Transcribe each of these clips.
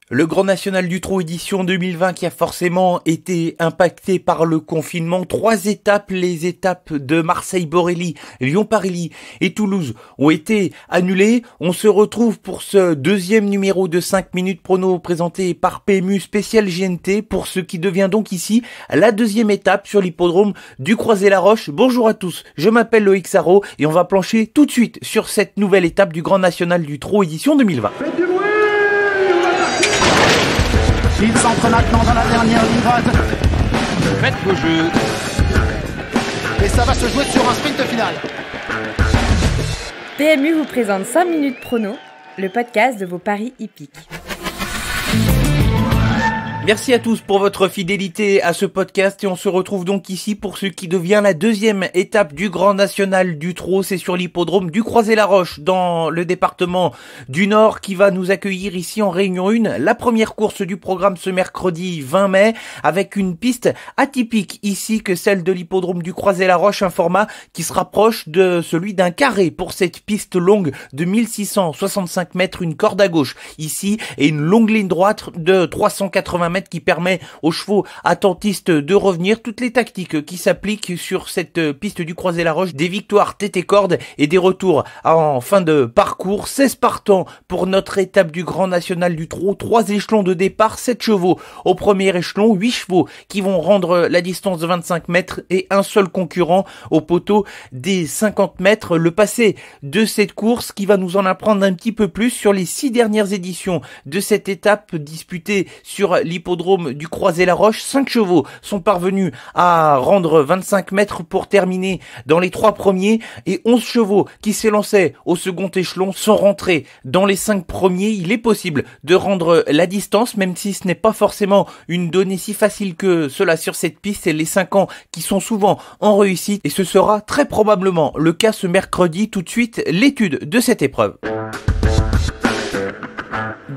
Le Grand National du Trot édition 2020 qui a forcément été impacté par le confinement. 3 étapes, les étapes de Marseille-Borély, Lyon-Parilly et Toulouse ont été annulées. On se retrouve pour ce deuxième numéro de 5 minutes prono présenté par PMU spécial GNT pour ce qui devient donc ici la deuxième étape sur l'hippodrome du Croisé-la-Roche. Bonjour à tous, je m'appelle Loïc Sarro et on va plancher tout de suite sur cette nouvelle étape du Grand National du Trot édition 2020. Il s'entre maintenant dans la dernière ligne droite. Faites vos jeux. Et ça va se jouer sur un sprint final. PMU vous présente 5 minutes prono, le podcast de vos paris hippiques. Merci à tous pour votre fidélité à ce podcast et on se retrouve donc ici pour ce qui devient la deuxième étape du Grand National du Trot. C'est sur l'hippodrome du Croisé-la-Roche dans le département du Nord qui va nous accueillir ici en Réunion 1. La première course du programme ce mercredi 20 mai avec une piste atypique ici que celle de l'hippodrome du Croisé-la-Roche, un format qui se rapproche de celui d'un carré pour cette piste longue de 1665 mètres, une corde à gauche ici et une longue ligne droite de 380 mètres qui permet aux chevaux attentistes de revenir. Toutes les tactiques qui s'appliquent sur cette piste du Croisé-la-Roche, des victoires tête et corde et des retours en fin de parcours. 16 partants pour notre étape du Grand National du Trot, 3 échelons de départ, 7 chevaux au premier échelon, 8 chevaux qui vont rendre la distance de 25 mètres et un seul concurrent au poteau des 50 mètres. Le passé de cette course qui va nous en apprendre un petit peu plus sur les 6 dernières éditions de cette étape disputée sur l'hippodrome du Croisé-la-Roche. 5 chevaux sont parvenus à rendre 25 mètres pour terminer dans les 3 premiers et 11 chevaux qui s'élançaient au second échelon sont rentrés dans les 5 premiers. Il est possible de rendre la distance même si ce n'est pas forcément une donnée si facile que cela sur cette piste. C'est les 5 ans qui sont souvent en réussite et ce sera très probablement le cas ce mercredi. Tout de suite l'étude de cette épreuve.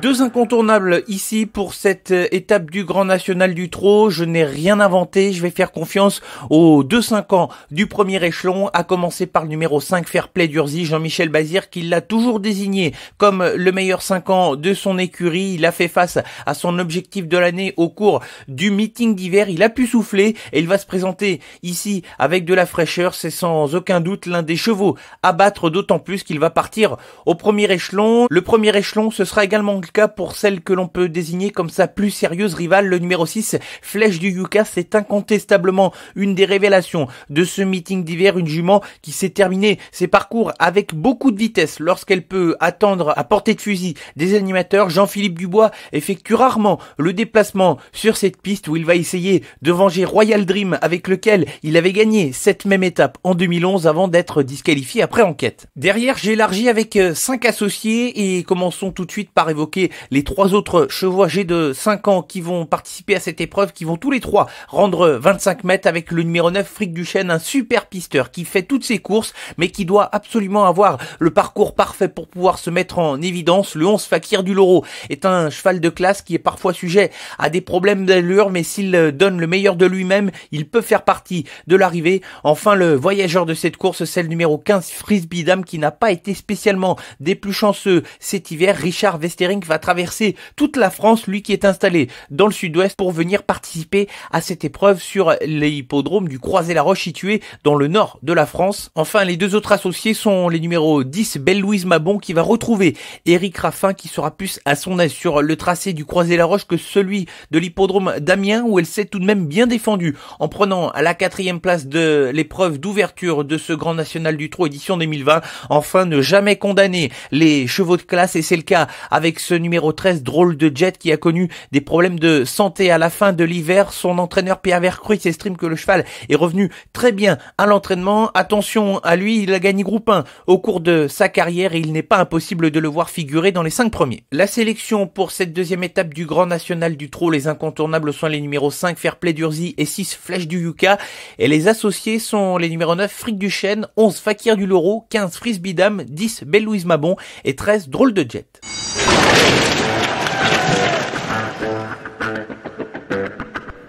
2 incontournables ici pour cette étape du Grand National du Trot. Je n'ai rien inventé, je vais faire confiance aux 2-5 ans du premier échelon, à commencer par le numéro 5 Fairplay d'Urzy, Jean-Michel Bazir, qui l'a toujours désigné comme le meilleur 5 ans de son écurie. Il a fait face à son objectif de l'année au cours du meeting d'hiver. Il a pu souffler et il va se présenter ici avec de la fraîcheur. C'est sans aucun doute l'un des chevaux à battre, d'autant plus qu'il va partir au premier échelon. Le premier échelon, ce sera également le cas pour celle que l'on peut désigner comme sa plus sérieuse rivale, le numéro 6, Flèche du Yucca. C'est incontestablement une des révélations de ce meeting d'hiver, une jument qui s'est terminée ses parcours avec beaucoup de vitesse lorsqu'elle peut attendre à portée de fusil des animateurs. Jean-Philippe Dubois effectue rarement le déplacement sur cette piste où il va essayer de venger Royal Dream avec lequel il avait gagné cette même étape en 2011 avant d'être disqualifié après enquête. Derrière, j'ai élargi avec 5 associés et commençons tout de suite par évoquer les 3 autres chevaux âgés de 5 ans qui vont participer à cette épreuve, qui vont tous les 3 rendre 25 mètres avec le numéro 9 Fric du Chêne, un super pisteur qui fait toutes ses courses mais qui doit absolument avoir le parcours parfait pour pouvoir se mettre en évidence. Le 11 Fakir du Loro est un cheval de classe qui est parfois sujet à des problèmes d'allure, mais s'il donne le meilleur de lui-même, il peut faire partie de l'arrivée. Enfin, le voyageur de cette course, c'est le numéro 15 Frisbee Dame qui n'a pas été spécialement des plus chanceux cet hiver. Richard Westering va traverser toute la France, lui qui est installé dans le sud-ouest pour venir participer à cette épreuve sur l'hippodrome du Croisé-la-Roche situé dans le nord de la France. Enfin, les 2 autres associés sont les numéros 10 Belle-Louise Mabon qui va retrouver Éric Raffin qui sera plus à son aise sur le tracé du Croisé-la-Roche que celui de l'hippodrome d'Amiens où elle s'est tout de même bien défendue en prenant à la 4e place de l'épreuve d'ouverture de ce Grand National du Trot édition 2020. Enfin, ne jamais condamner les chevaux de classe et c'est le cas avec ce numéro 13 Drôle de Jet qui a connu des problèmes de santé à la fin de l'hiver. Son entraîneur Pierre Vercruit estime que le cheval est revenu très bien à l'entraînement. Attention à lui, il a gagné groupe 1 au cours de sa carrière et il n'est pas impossible de le voir figurer dans les 5 premiers. La sélection pour cette deuxième étape du Grand National du Trot, les incontournables sont les numéros 5 Fairplay d'Urzy et 6 Flèche du Yucca et les associés sont les numéros 9 Fric du Chêne, 11 Fakir du Loro, 15 Frisbee Dame, 10 Belle-Louise Mabon et 13 Drôle de Jet.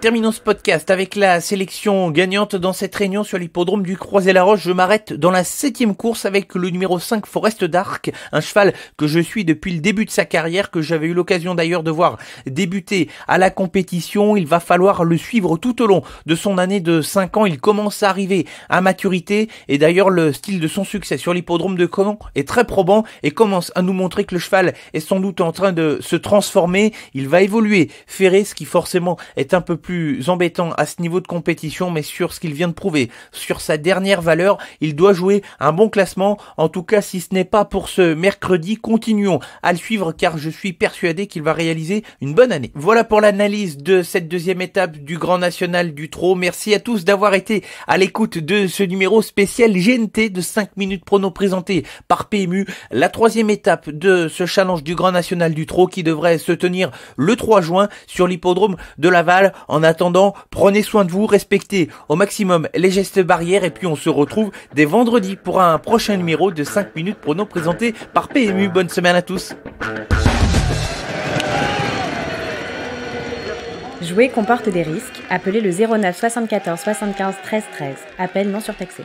Terminons ce podcast avec la sélection gagnante dans cette réunion sur l'hippodrome du Croisé-la-Roche. Je m'arrête dans la 7e course avec le numéro 5 Forest d'Arc, un cheval que je suis depuis le début de sa carrière, que j'avais eu l'occasion d'ailleurs de voir débuter à la compétition. Il va falloir le suivre tout au long de son année de 5 ans. Il commence à arriver à maturité et d'ailleurs le style de son succès sur l'hippodrome de Caen est très probant et commence à nous montrer que le cheval est sans doute en train de se transformer. Il va évoluer ferré, ce qui forcément est un peu plus embêtant à ce niveau de compétition, mais sur ce qu'il vient de prouver, sur sa dernière valeur, il doit jouer un bon classement. En tout cas, si ce n'est pas pour ce mercredi, continuons à le suivre car je suis persuadé qu'il va réaliser une bonne année. Voilà pour l'analyse de cette deuxième étape du Grand National du Trot. Merci à tous d'avoir été à l'écoute de ce numéro spécial GNT de 5 minutes prono présenté par PMU. La troisième étape de ce challenge du Grand National du Trot qui devrait se tenir le 3 juin sur l'hippodrome de Laval. En attendant, prenez soin de vous, respectez au maximum les gestes barrières et puis on se retrouve dès vendredi pour un prochain numéro de 5 minutes prono présenté par PMU. Bonne semaine à tous. Jouer comporte des risques. Appelez le 09 74 75 13 13. Appel non surtaxé.